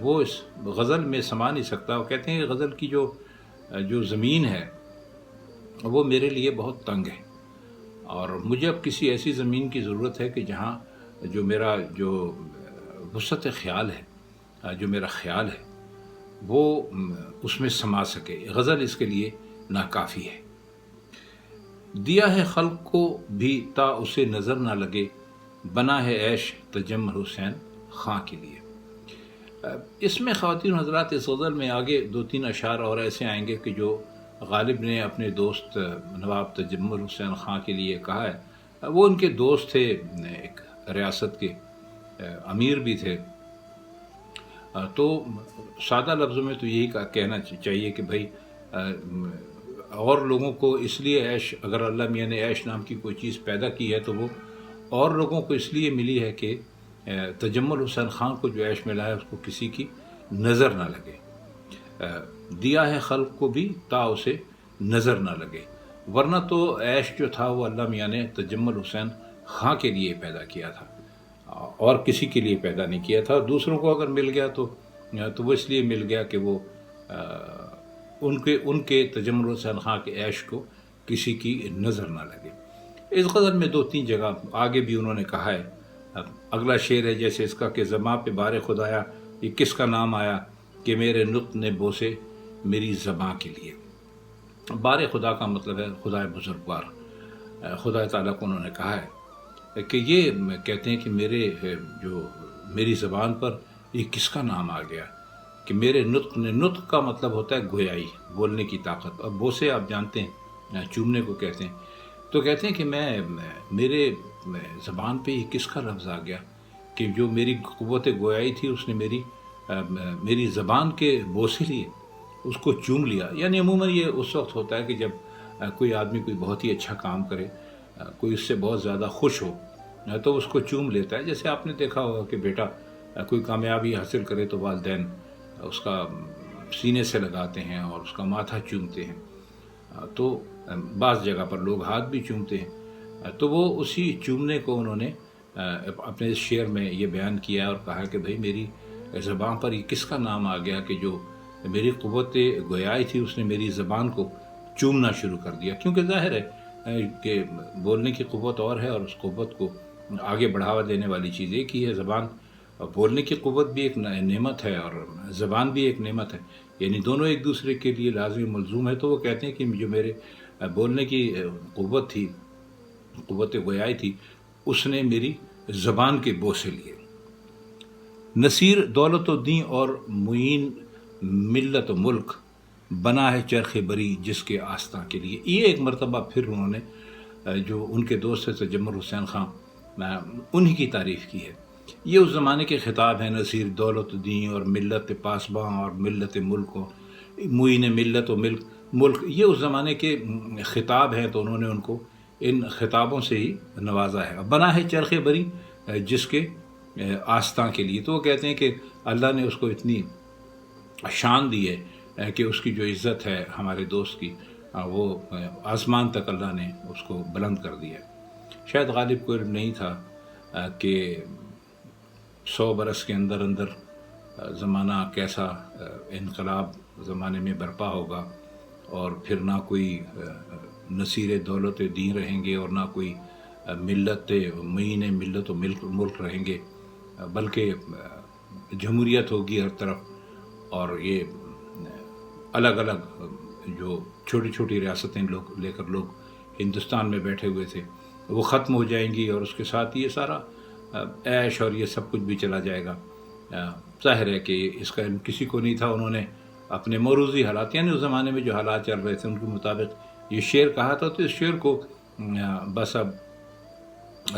وہ اس غزل میں سما نہیں سکتا. وہ کہتے ہیں کہ غزل کی جو زمین ہے وہ میرے لیے بہت تنگ ہے، اور مجھے اب کسی ایسی زمین کی ضرورت ہے کہ جہاں جو میرا جو وسعت خیال ہے، جو میرا خیال ہے وہ اس میں سما سکے. غزل اس کے لیے ناکافی ہے. دیا ہے خلق کو بھی تا اسے نظر نہ لگے، بنا ہے عیش تجمل حسین خاں کے لیے. اس میں خواتین حضرات اس غزل میں آگے 2-3 اشعار اور ایسے آئیں گے کہ جو غالب نے اپنے دوست نواب تجمل حسین خاں کے لیے کہا ہے. وہ ان کے دوست تھے، ایک ریاست کے امیر بھی تھے. تو سادہ لفظوں میں تو یہی کہنا چاہیے کہ بھائی اور لوگوں کو اس لیے عیش، اگر اللہ میاں نے عیش نام کی کوئی چیز پیدا کی ہے تو وہ اور لوگوں کو اس لیے ملی ہے کہ تجمل حسین خان کو جو عیش ملا ہے اس کو کسی کی نظر نہ لگے. دیا ہے خلق کو بھی تا اسے نظر نہ لگے، ورنہ تو عیش جو تھا وہ اللہ میاں نے تجمل حسین خان کے لیے پیدا کیا تھا اور کسی کے لیے پیدا نہیں کیا تھا. دوسروں کو اگر مل گیا تو وہ اس لیے مل گیا کہ وہ ان کے تجمل حسین خان کے عیش کو کسی کی نظر نہ لگے. اس غزل میں 2-3 جگہ آگے بھی انہوں نے کہا ہے. اگلا شعر ہے جیسے اس کا کہ زباں پہ بار خدایا یہ کس کا نام آیا، کہ میرے نطق نے بوسے میری زباں کے لیے. بار خدا کا مطلب ہے خدا بزرگوار، خدا تعالیٰ کو انہوں نے کہا ہے کہ یہ کہتے ہیں کہ میری زبان پر یہ کس کا نام آ گیا کہ میرے نطق کا مطلب ہوتا ہے گویائی، بولنے کی طاقت. اور بوسے آپ جانتے ہیں چومنے کو کہتے ہیں. تو کہتے ہیں کہ میرے زبان پہ یہ کس کا لفظ آ گیا کہ جو میری قوت گویائی تھی اس نے میری زبان کے بوسے لیے، اس کو چوم لیا. یعنی عموماً یہ اس وقت ہوتا ہے کہ جب کوئی آدمی کوئی بہت ہی اچھا کام کرے، کوئی اس سے بہت زیادہ خوش ہو تو اس کو چوم لیتا ہے. جیسے آپ نے دیکھا ہوگا کہ بیٹا کوئی کامیابی حاصل کرے تو والدین اس کا سینے سے لگاتے ہیں اور اس کا ماتھا چومتے ہیں. تو بعض جگہ پر لوگ ہاتھ بھی چومتے ہیں. تو وہ اسی چومنے کو انہوں نے اپنے شعر میں یہ بیان کیا اور کہا کہ بھئی میری زبان پر یہ کس کا نام آ گیا کہ جو میری قوت گویائی تھی اس نے میری زبان کو چومنا شروع کر دیا. کیونکہ ظاہر ہے کہ بولنے کی قوت اور ہے اور اس قوت کو آگے بڑھاوا دینے والی چیز ایک ہی ہے زبان. بولنے کی قوت بھی ایک نعمت ہے اور زبان بھی ایک نعمت ہے، یعنی دونوں ایک دوسرے کے لیے لازمی ملزوم ہے. تو وہ کہتے ہیں کہ جو میرے بولنے کی قوت تھی، قوت گویائی تھی، اس نے میری زبان کے بوسے لیے. نصیر دولت و دین اور معین ملت و ملک، بنا ہے چرخ بری جس کے آستاں کے لیے. یہ ایک مرتبہ پھر انہوں نے جو ان کے دوست تجمل حسین خان انہی کی تعریف کی ہے. یہ اس زمانے کے خطاب ہیں، نصیر دولت و دین اور ملت پاسباں اور ملت ملک و معین ملت و ملک. یہ اس زمانے کے خطاب ہیں تو انہوں نے ان کو ان خطابوں سے ہی نوازا ہے. بنا ہے چرخ بری جس کے آستاں کے لیے. تو وہ کہتے ہیں کہ اللہ نے اس کو اتنی شان دی ہے کہ اس کی جو عزت ہے ہمارے دوست کی وہ آسمان تک اللہ نے اس کو بلند کر دیا. شاید غالب کو علم نہیں تھا کہ 100 برس کے اندر زمانہ کیسا انقلاب زمانے میں برپا ہوگا، اور پھر نہ کوئی نصیر دولت دین رہیں گے اور نہ کوئی ملت معین ملت و ملک رہیں گے، بلکہ جمہوریت ہوگی ہر طرف. اور یہ الگ الگ جو چھوٹی چھوٹی ریاستیں لے کر لوگ ہندوستان میں بیٹھے ہوئے تھے وہ ختم ہو جائیں گی، اور اس کے ساتھ یہ سارا عیش اور یہ سب کچھ بھی چلا جائے گا. ظاہر ہے کہ اس کا علم کسی کو نہیں تھا. انہوں نے اپنے موروثی حالات، یعنی اس زمانے میں جو حالات چل رہے تھے ان کے مطابق یہ شعر کہا تھا. تو اس شعر کو بس اب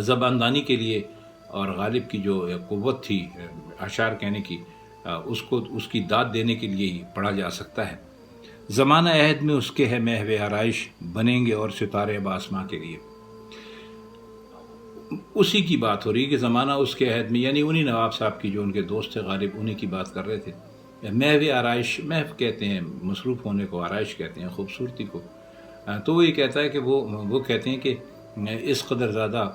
زباندانی کے لیے اور غالب کی جو قوت تھی اشعار کہنے کی، اس کی داد دینے کے لیے ہی پڑھا جا سکتا ہے. زمانہ عہد میں اس کے ہے محو آرائش، بنیں گے اور ستارے بآسماں کے لیے. اسی کی بات ہو رہی کہ زمانہ اس کے عہد میں، یعنی انہی نواب صاحب کی جو ان کے دوست تھے غالب، انہی کی بات کر رہے تھے. محو آرائش، محو کہتے ہیں مصروف ہونے کو، آرائش کہتے ہیں خوبصورتی کو. تو وہ یہ کہتا ہے کہ وہ کہتے ہیں کہ اس قدر زیادہ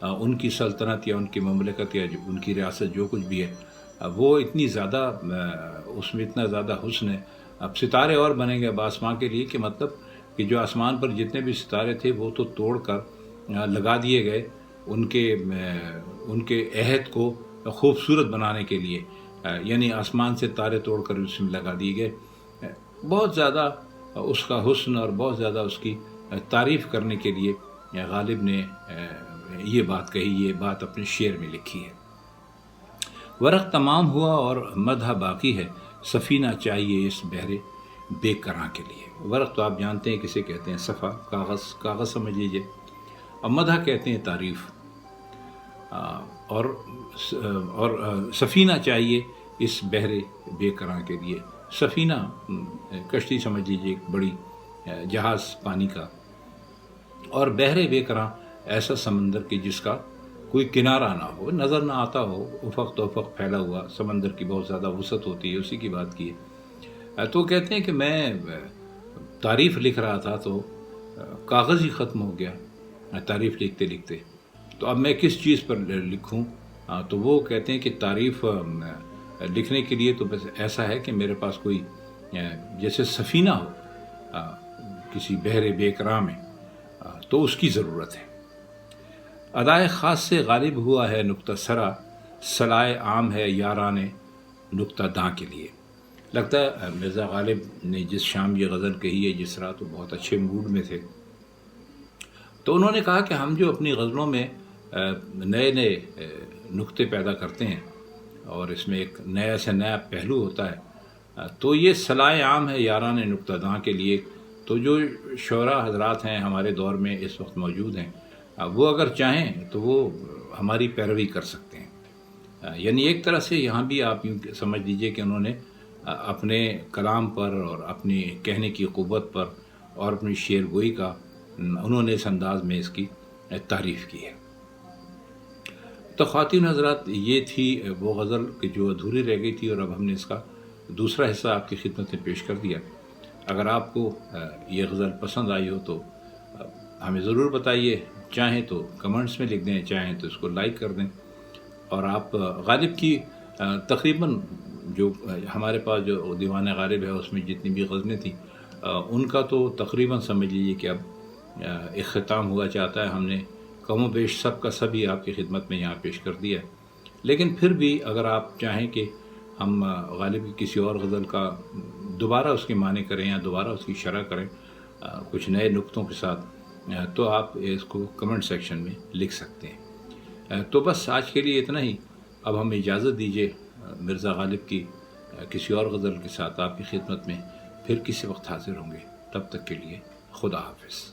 ان کی سلطنت یا ان کی مملکت یا ان کی ریاست جو کچھ بھی ہے وہ اتنی زیادہ اس میں اتنا زیادہ حسن ہے. اب ستارے اور بنیں گے اب آسمان کے لیے کہ مطلب کہ جو آسمان پر جتنے بھی ستارے تھے وہ تو توڑ کر لگا دیے گئے ان کے عہد کو خوبصورت بنانے کے لیے. یعنی آسمان سے تارے توڑ کر اس میں لگا دیے گئے. بہت زیادہ اس کا حسن اور بہت زیادہ اس کی تعریف کرنے کے لیے غالب نے یہ بات کہی، یہ بات اپنے شعر میں لکھی ہے. ورق تمام ہوا اور مدح باقی ہے، سفینہ چاہیے اس بحر بے کراں کے لیے. ورق تو آپ جانتے ہیں کسے کہتے ہیں، صفحہ، کاغذ سمجھ لیجیے. اور مدح کہتے ہیں تعریف. اور سفینہ چاہیے اس بحر بے کراں کے لیے. سفینہ کشتی سمجھ لیجیے، ایک بڑی جہاز پانی کا. اور بحر بے کراں ایسا سمندر کہ جس کا کوئی کنارہ نہ ہو، نظر نہ آتا ہو، افق تو افق پھیلا ہوا سمندر کی بہت زیادہ وسعت ہوتی ہے، اسی کی بات کی ہے. تو کہتے ہیں کہ میں تعریف لکھ رہا تھا تو کاغذ ہی ختم ہو گیا تعریف لکھتے لکھتے. تو اب میں کس چیز پر لکھوں؟ تو وہ کہتے ہیں کہ تعریف لکھنے کے لیے تو بس ایسا ہے کہ میرے پاس کوئی جیسے سفینہ ہو کسی بحر بے کراں میں، تو اس کی ضرورت ہے. ادائے خاص سے غالب ہوا ہے نکتہ سرا، صلائے عام ہے یاران نکتہ داں کے لیے. لگتا ہے مرزا غالب نے جس شام یہ غزل کہی ہے، جس رات وہ بہت اچھے موڈ میں تھے، تو انہوں نے کہا کہ ہم جو اپنی غزلوں میں نئے نئے نکتے پیدا کرتے ہیں اور اس میں ایک نیا سے نیا پہلو ہوتا ہے، تو یہ صلائے عام ہے یاران نکتہ داں کے لیے. تو جو شعراء حضرات ہیں ہمارے دور میں اس وقت موجود ہیں، وہ اگر چاہیں تو وہ ہماری پیروی کر سکتے ہیں. یعنی ایک طرح سے یہاں بھی آپ یوں سمجھ لیجئے کہ انہوں نے اپنے کلام پر اور اپنی کہنے کی قوت پر اور اپنی شعر گوئی کا انہوں نے اس انداز میں اس کی تعریف کی ہے. تو خواتین حضرات، یہ تھی وہ غزل کہ جو ادھوری رہ گئی تھی، اور اب ہم نے اس کا دوسرا حصہ آپ کی خدمت میں پیش کر دیا. اگر آپ کو یہ غزل پسند آئی ہو تو ہمیں ضرور بتائیے. چاہیں تو کمنٹس میں لکھ دیں، چاہیں تو اس کو لائک کر دیں. اور آپ غالب کی تقریباً جو ہمارے پاس جو دیوان غالب ہے اس میں جتنی بھی غزلیں تھیں، ان کا تو تقریباً سمجھ لیجیے کہ اب اختتام ہوا چاہتا ہے. ہم نے کم و بیش سب کا سبھی آپ کی خدمت میں یہاں پیش کر دیا. لیکن پھر بھی اگر آپ چاہیں کہ ہم غالب کی کسی اور غزل کا دوبارہ اس کے معنی کریں یا دوبارہ اس کی شرح کریں کچھ نئے نقطوں کے ساتھ، تو آپ اس کو کمنٹ سیکشن میں لکھ سکتے ہیں. تو بس آج کے لیے اتنا ہی. اب ہمیں اجازت دیجیے. مرزا غالب کی کسی اور غزل کے ساتھ آپ کی خدمت میں پھر کسی وقت حاضر ہوں گے. تب تک کے لیے خدا حافظ.